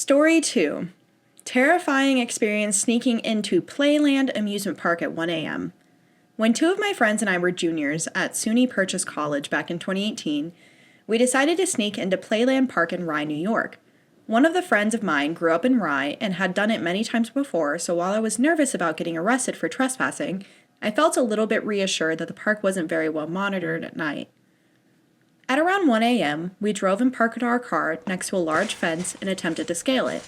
Story 2. Terrifying experience sneaking into Playland Amusement Park at 1 a.m. When 2 of my friends and I were juniors at SUNY Purchase College back in 2018, we decided to sneak into Playland Park in Rye, New York. One of the friends of mine grew up in Rye and had done it many times before, so while I was nervous about getting arrested for trespassing, I felt a little bit reassured that the park wasn't very well monitored at night. At around 1 a.m., we drove and parked our car next to a large fence and attempted to scale it.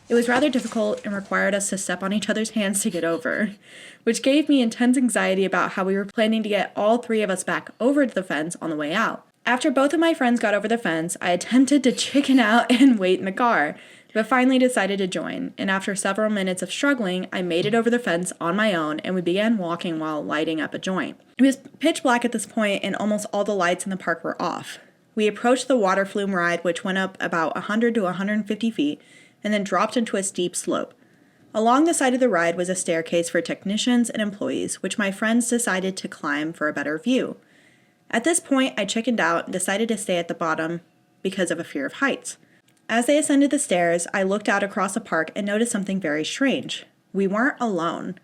It was rather difficult and required us to step on each other's hands to get over, which gave me intense anxiety about how we were planning to get all 3 of us back over the fence on the way out. After both of my friends got over the fence, I attempted to chicken out and wait in the car, but finally decided to join, and after several minutes of struggling, I made it over the fence on my own, and we began walking while lighting up a joint. It was pitch black at this point, and almost all the lights in the park were off. We approached the water flume ride, which went up about 100 to 150 feet, and then dropped into a steep slope. Along the side of the ride was a staircase for technicians and employees, which my friends decided to climb for a better view. At this point, I chickened out and decided to stay at the bottom because of a fear of heights. As they ascended the stairs, I looked out across the park and noticed something very strange. We weren't alone.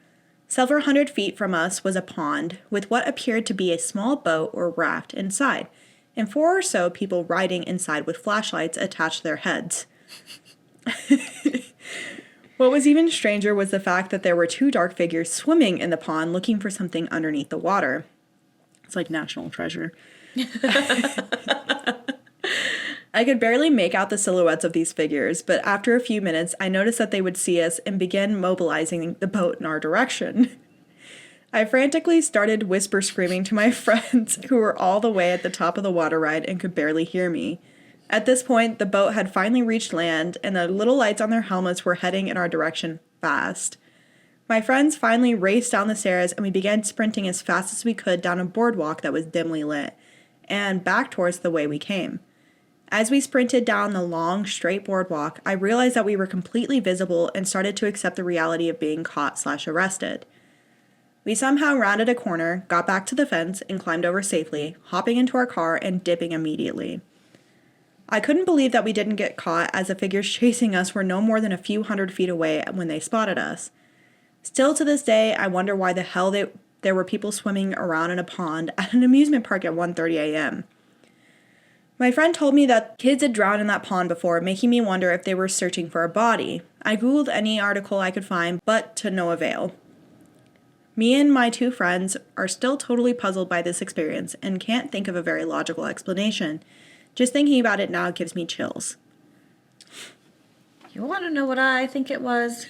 Several hundred feet from us was a pond with what appeared to be a small boat or raft inside, and 4 or so people riding inside with flashlights attached to their heads. What was even stranger was the fact that there were 2 dark figures swimming in the pond looking for something underneath the water. It's like National Treasure. I could barely make out the silhouettes of these figures, but after a few minutes, I noticed that they would see us and began mobilizing the boat in our direction. I frantically started whisper screaming to my friends, who were all the way at the top of the water ride and could barely hear me. At this point, the boat had finally reached land, and the little lights on their helmets were heading in our direction fast. My friends finally raced down the stairs, and we began sprinting as fast as we could down a boardwalk that was dimly lit, and back towards the way we came. As we sprinted down the long, straight boardwalk, I realized that we were completely visible and started to accept the reality of being caught/arrested. We somehow rounded a corner, got back to the fence, and climbed over safely, hopping into our car and dipping immediately. I couldn't believe that we didn't get caught, as the figures chasing us were no more than a few hundred feet away when they spotted us. Still to this day, I wonder why the hell there were people swimming around in a pond at an amusement park at 1:30 a.m. My friend told me that kids had drowned in that pond before, making me wonder if they were searching for a body. I googled any article I could find, but to no avail. Me and my 2 friends are still totally puzzled by this experience and can't think of a very logical explanation. Just thinking about it now gives me chills. You want to know what I think it was?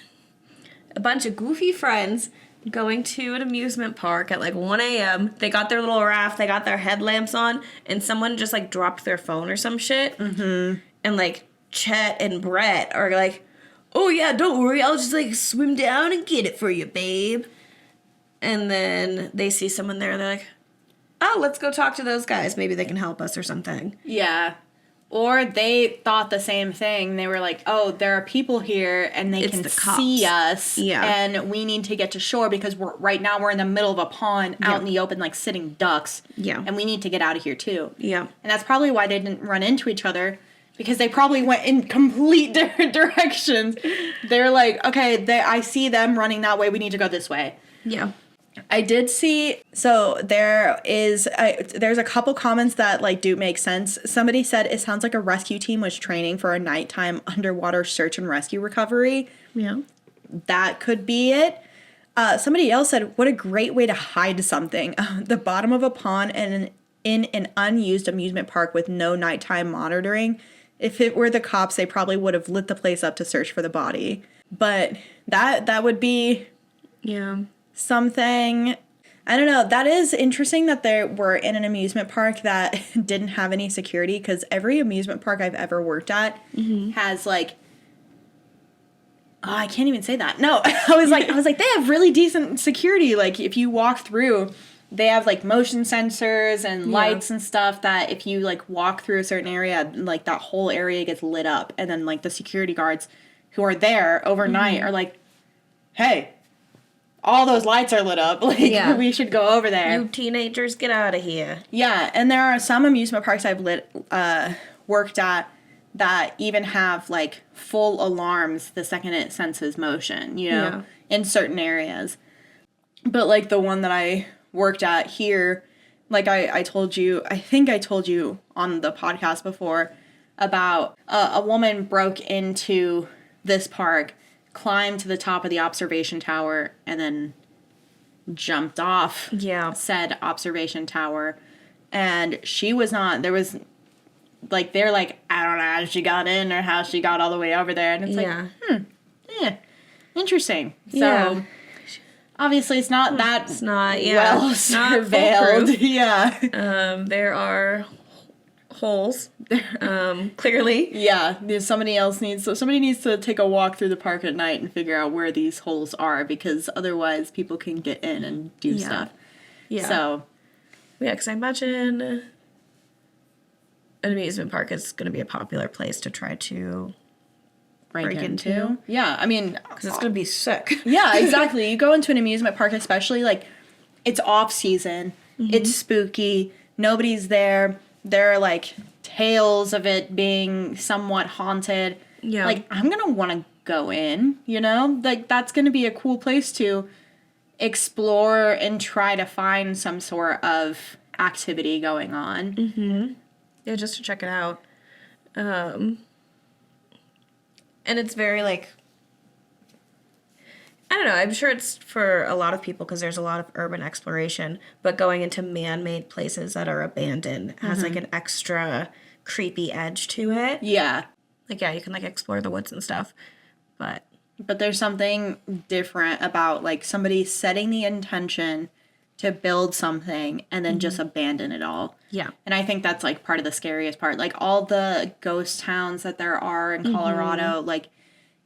A bunch of goofy friends going to an amusement park at like 1 a.m. They got their little raft, they got their headlamps on, and someone just like dropped their phone or some shit. Mm-hmm. And like Chet and Brett are like, oh yeah, don't worry, I'll just like swim down and get it for you, babe. And then they see someone there and they're like, oh, let's go talk to those guys. Maybe they can help us or something. Yeah. Or they thought the same thing. They were like, oh, there are people here and they can see us. Yeah. And we need to get to shore because right now we're in the middle of a pond out in the open like sitting ducks. Yeah. And we need to get out of here too. Yeah. And that's probably why they didn't run into each other, because they probably went in complete different directions. They're like, okay, I see them running that way. We need to go this way. Yeah. I did see, so there's a couple comments that like do make sense. Somebody said it sounds like a rescue team was training for a nighttime underwater search and rescue recovery. Yeah. That could be it. Somebody else said, what a great way to hide something. The bottom of a pond and in an unused amusement park with no nighttime monitoring. If it were the cops, they probably would have lit the place up to search for the body. But that would be... Yeah. Something, I don't know, that is interesting that they were in an amusement park that didn't have any security, because every amusement park I've ever worked at has like, oh, I can't even say that. No, I was like, they have really decent security. Like if you walk through, they have like motion sensors and lights and stuff that if you like walk through a certain area, like that whole area gets lit up. And then like the security guards who are there overnight are like, hey, all those lights are lit up. Like, we should go over there. You teenagers, get out of here. Yeah, and there are some amusement parks I've worked at that even have, like, full alarms the second it senses motion, you know, in certain areas. But, like, the one that I worked at here, like I told you, I think I told you on the podcast before about a woman broke into this park, climbed to the top of the observation tower, and then jumped off said observation tower. And she was not, there was, like, they're like, I don't know how she got in or how she got all the way over there. And it's like, interesting. So, obviously it's not that well surveilled. There are holes. Clearly. Yeah. Somebody needs to take a walk through the park at night and figure out where these holes are, because otherwise people can get in and do stuff. Yeah. So. Yeah, because I imagine an amusement park is going to be a popular place to try to break into. Yeah, I mean, because it's going to be sick. Yeah, exactly. You go into an amusement park, especially, like, it's off season. It's spooky. Nobody's there. There are, like, tales of it being somewhat haunted. Yeah. Like, I'm going to want to go in, you know? Like, that's going to be a cool place to explore and try to find some sort of activity going on. Yeah, just to check it out. And it's very, like, I don't know, I'm sure it's for a lot of people because there's a lot of urban exploration, but going into man-made places that are abandoned has, like, an extra creepy edge to it. Yeah. Like, yeah, you can, like, explore the woods and stuff, but there's something different about, like, somebody setting the intention to build something and then just abandon it all. Yeah. And I think that's, like, part of the scariest part. Like, all the ghost towns that there are in Colorado, like,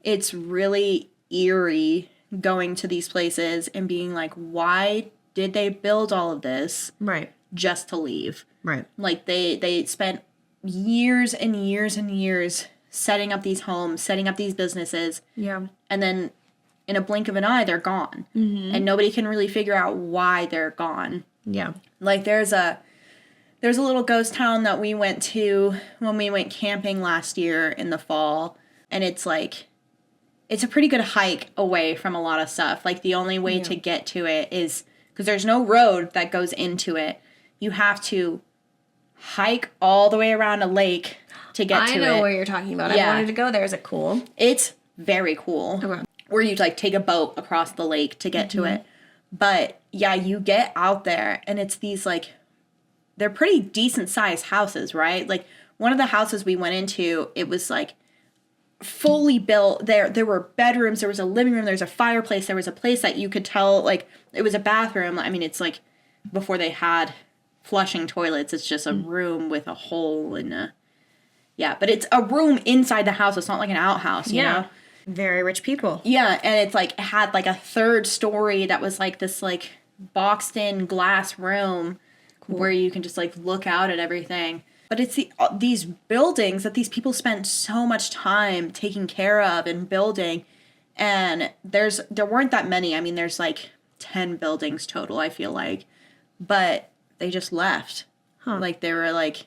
it's really eerie going to these places and being like, why did they build all of this? Right. Just to leave. Right. Like, they spent years and years and years setting up these homes, setting up these businesses. Yeah. And then in a blink of an eye, they're gone. And nobody can really figure out why they're gone. Yeah. Like, there's a little ghost town that we went to when we went camping last year in the fall. And it's like, it's a pretty good hike away from a lot of stuff. Like, the only way to get to it is, because there's no road that goes into it. You have to hike all the way around a lake to get to it. I know where you're talking about. Yeah. I wanted to go there. Is it cool? It's very cool. Okay. Where you, like, take a boat across the lake to get to it. But, yeah, you get out there, and it's these, like, they're pretty decent-sized houses, right? Like, one of the houses we went into, it was, like, fully built. There were bedrooms, there was a living room, there was a fireplace, there was a place that you could tell, like, it was a bathroom. I mean, it's, like, before they had flushing toilets, it's just a room with a hole in a... Yeah, but it's a room inside the house. It's not like an outhouse, you know? Very rich people. Yeah, and it's, like, it had, like, a third story that was, like, this, like, boxed-in glass room where you can just, like, look out at everything. But it's these buildings that these people spent so much time taking care of and building, and there weren't that many. I mean, there's, like, 10 buildings total, I feel like. But they just left. Like, they were, like...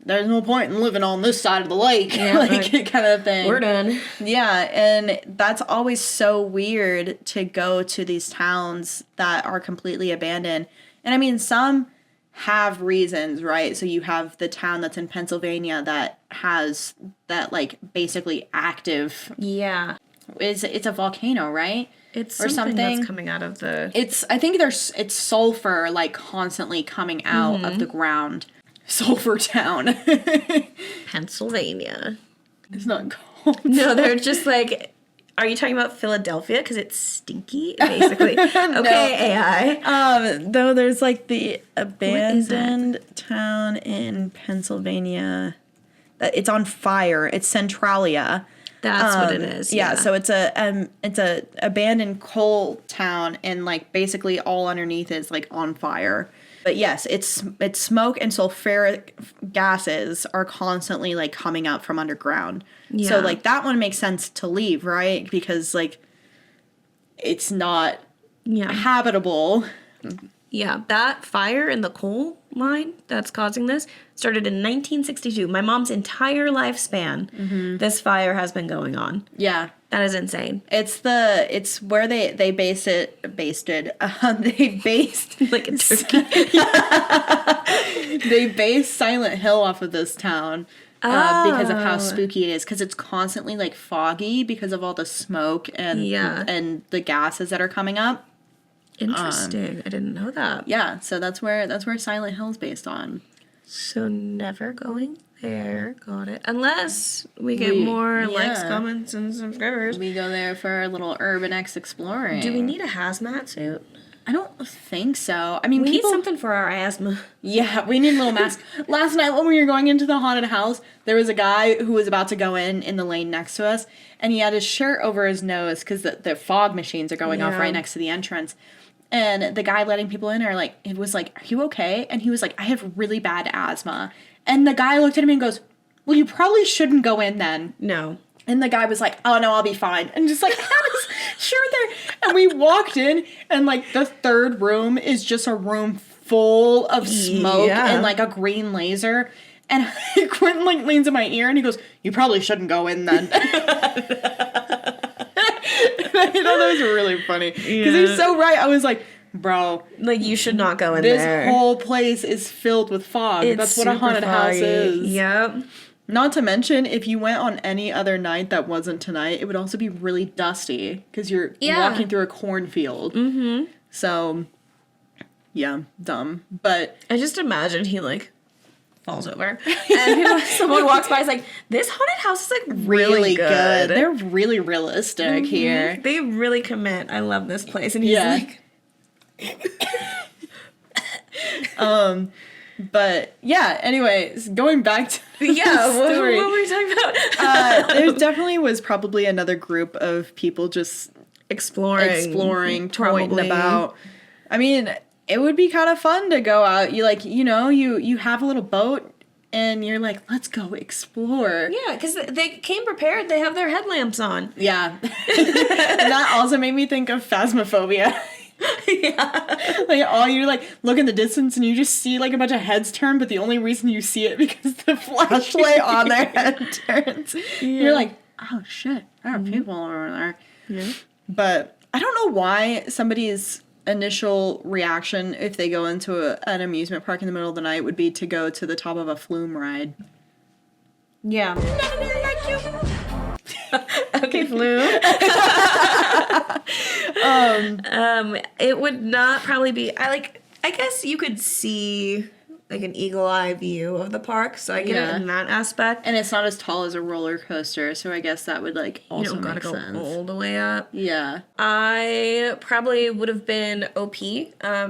There's no point in living on this side of the lake, like, kind of thing. We're done. Yeah, and that's always so weird to go to these towns that are completely abandoned. And I mean, some have reasons, right? So you have the town that's in Pennsylvania that has that, like, basically active. Yeah. It's a volcano, right? It's or something that's coming out of the... I think it's sulfur, like, constantly coming out of the ground. Sulfur Town. Pennsylvania. It's not cold. No, they're just like, are you talking about Philadelphia? Because it's stinky, basically. Okay, AI. Though there's, like, the abandoned town in Pennsylvania. It's on fire. It's Centralia. That's what it is. Yeah, so it's a abandoned coal town, and, like, basically all underneath is, like, on fire. But yes, it's smoke and sulfuric gases are constantly, like, coming out from underground. Yeah. So, like, that one makes sense to leave, right? Because, like, it's not habitable. Yeah, that fire in the coal line that's causing this started in 1962. My mom's entire lifespan, this fire has been going on. Yeah. That is insane. It's where they based Like a turkey. they based Silent Hill off of this town. Because of how spooky it is, because it's constantly like foggy because of all the smoke and the gases that are coming up. Interesting. I didn't know that. Yeah, so that's where Silent Hill's based on. So never going there. Got it. Unless we get more likes, comments, and subscribers. We go there for a little urban exploring. Do we need a hazmat suit? I don't think so. I mean, we need something for our asthma. Yeah, we need a little mask. Last night when we were going into the haunted house, there was a guy who was about to go in the lane next to us, and he had his shirt over his nose because the fog machines are going off right next to the entrance. And the guy letting people in are it was like, are you okay? And he was like, I have really bad asthma. And the guy looked at him and goes, well, you probably shouldn't go in then. No. And the guy was like, oh, no, I'll be fine. And just had his shirt there. And we walked in, and, the third room is just a room full of smoke and, a green laser. And Quentin, leans in my ear, and he goes, you probably shouldn't go in then. I thought that was really funny. Because he's so right. I was like, bro. You should not go in there. This whole place is filled with fog. That's what a haunted house is. Yep. Not to mention, if you went on any other night that wasn't tonight, it would also be really dusty because you're walking through a cornfield. Mm-hmm. So, yeah, dumb. But I just imagine he falls over, and someone walks by. Is like, this haunted house is really good. They're really realistic here. They really commit. I love this place, and he's But yeah, anyways, going back to the story. What were we talking about? There definitely was probably another group of people just exploring, toying about. I mean, it would be kind of fun to go out. You you have a little boat and you're like, let's go explore. Yeah, because they came prepared. They have their headlamps on. Yeah. That also made me think of Phasmophobia. Yeah. All you look in the distance and you just see a bunch of heads turn, but the only reason you see it because the flashlight on their head turns. Yeah. You're like, oh shit, there are people over there. Yeah. But I don't know why somebody's initial reaction if they go into an amusement park in the middle of the night would be to go to the top of a flume ride. Yeah. Okay, flume. It would not probably be. I guess you could see an eagle eye view of the park, so I get it in that aspect. And it's not as tall as a roller coaster, so I guess that would also you don't make sense. Go all the way up. Yeah. I probably would have been OP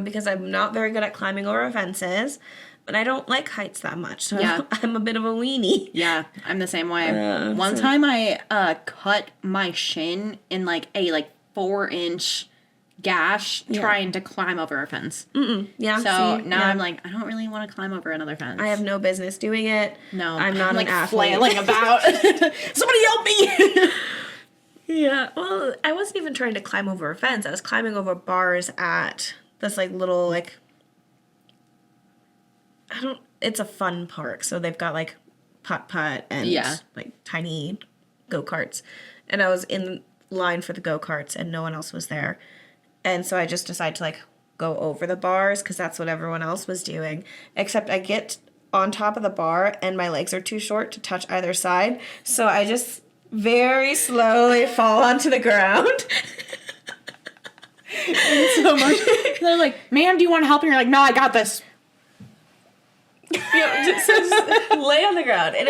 because I'm not very good at climbing over fences. But I don't like heights that much, so I'm a bit of a weenie. Yeah, I'm the same way. One time I cut my shin in a 4-inch gash trying to climb over a fence. Yeah. So now I'm I don't really want to climb over another fence. I have no business doing it. No. I'm not an athlete. Flailing about. Somebody help me! Yeah, well, I wasn't even trying to climb over a fence. I was climbing over bars at this little it's a fun park, so they've got putt-putt and tiny go-karts. And I was in line for the go-karts and no one else was there. And so I just decided to go over the bars because that's what everyone else was doing. Except I get on top of the bar and my legs are too short to touch either side. So I just very slowly fall onto the ground. So much. They're like, ma'am, do you want help? And you're like, no, I got this. Just lay on the ground. And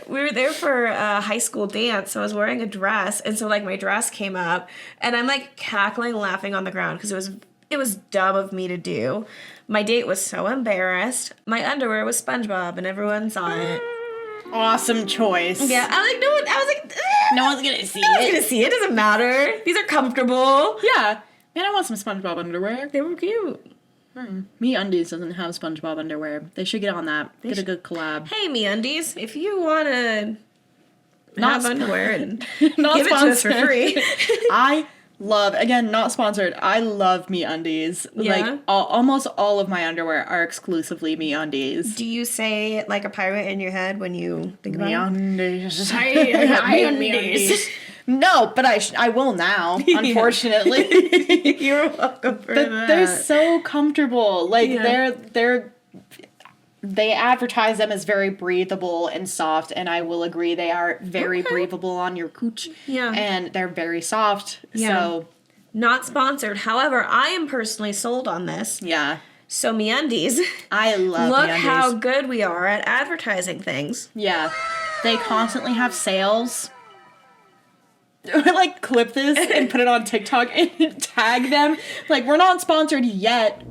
we were there for a high school dance, so I was wearing a dress, and so my dress came up, and I'm cackling, laughing on the ground because it was dumb of me to do. My date was so embarrassed. My underwear was SpongeBob, and everyone saw it. Awesome choice. Yeah, no one's gonna see it. No one's gonna see it. It doesn't matter. These are comfortable. Yeah. Man, I want some SpongeBob underwear. They were cute. MeUndies doesn't have SpongeBob underwear. They should get on that. Get a good collab. Hey, MeUndies, if you want to have underwear and not give it to us for free. I Love, again, not sponsored. I love MeUndies. Yeah? Like, almost all of my underwear are exclusively MeUndies. Do you say it like a pirate in your head when you think about it? MeUndies. MeUndies. No, but I will now, unfortunately. You're welcome for But that. they're so comfortable. Like, Yeah. they advertise them as very breathable and soft, and I will agree they are very breathable on your cooch. Yeah. And they're very soft. Yeah. So, Not sponsored. However, I am personally sold on this. yeah. So MeUndies. I love Look MeUndies. how good we are at advertising things. Yeah. They constantly have sales. I like clip this and put it on TikTok and tag them. Like, we're not sponsored yet,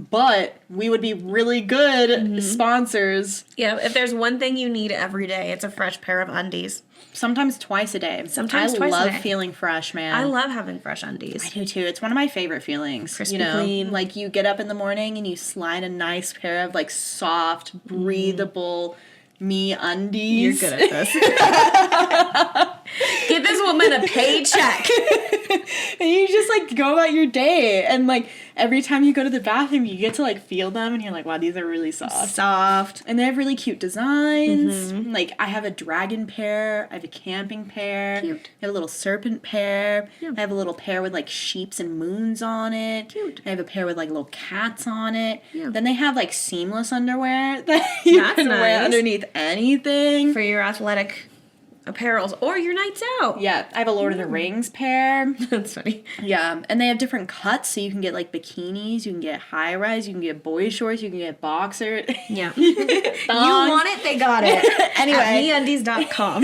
but we would be really good sponsors. Yeah, if there's one thing you need every day, it's a fresh pair of undies. Sometimes twice a day. Sometimes I twice a love day. feeling fresh, man. I love having fresh undies. I do too. It's one of my favorite feelings. Crispy you know, clean. like you get up in the morning and you slide a nice pair of like soft, breathable MeUndies. You're good at this. Give this woman a paycheck. And you just like go about your day, and like every time you go to the bathroom you get to like feel them and you're like, wow, these are really soft. And they have really cute designs. Like I have a dragon pair, I have a camping pair, Cute. I have a little serpent pair, Yeah. I have a little pair with like sheeps and moons on it. Cute. I have a pair with like little cats on it. Yeah. Then they have like seamless underwear that you That's can wear nice. underneath anything. For your athletic apparels or your nights out. Yeah, I have a Lord of the Rings pair. That's funny. Yeah, and they have different cuts, so you can get like bikinis, you can get high rise, you can get boy shorts, you can get boxer. Yeah. You want it, they got it. Anyway. At MeUndies.com.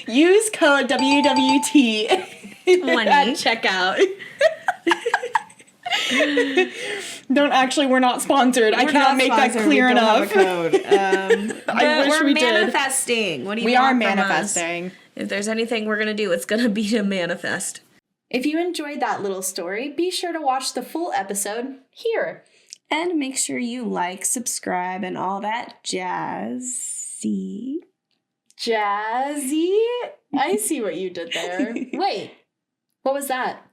Use code WWT Money. at checkout. Don't actually, we're not sponsored. I cannot make that clear enough. I wish we're we did. manifesting. What do you We want are from us? manifesting. If there's anything we're gonna do, it's gonna be to manifest. If you enjoyed that little story, be sure to watch the full episode here. And make sure you like, subscribe, and all that jazzy. Jazzy? I see what you did there. Wait, what was that?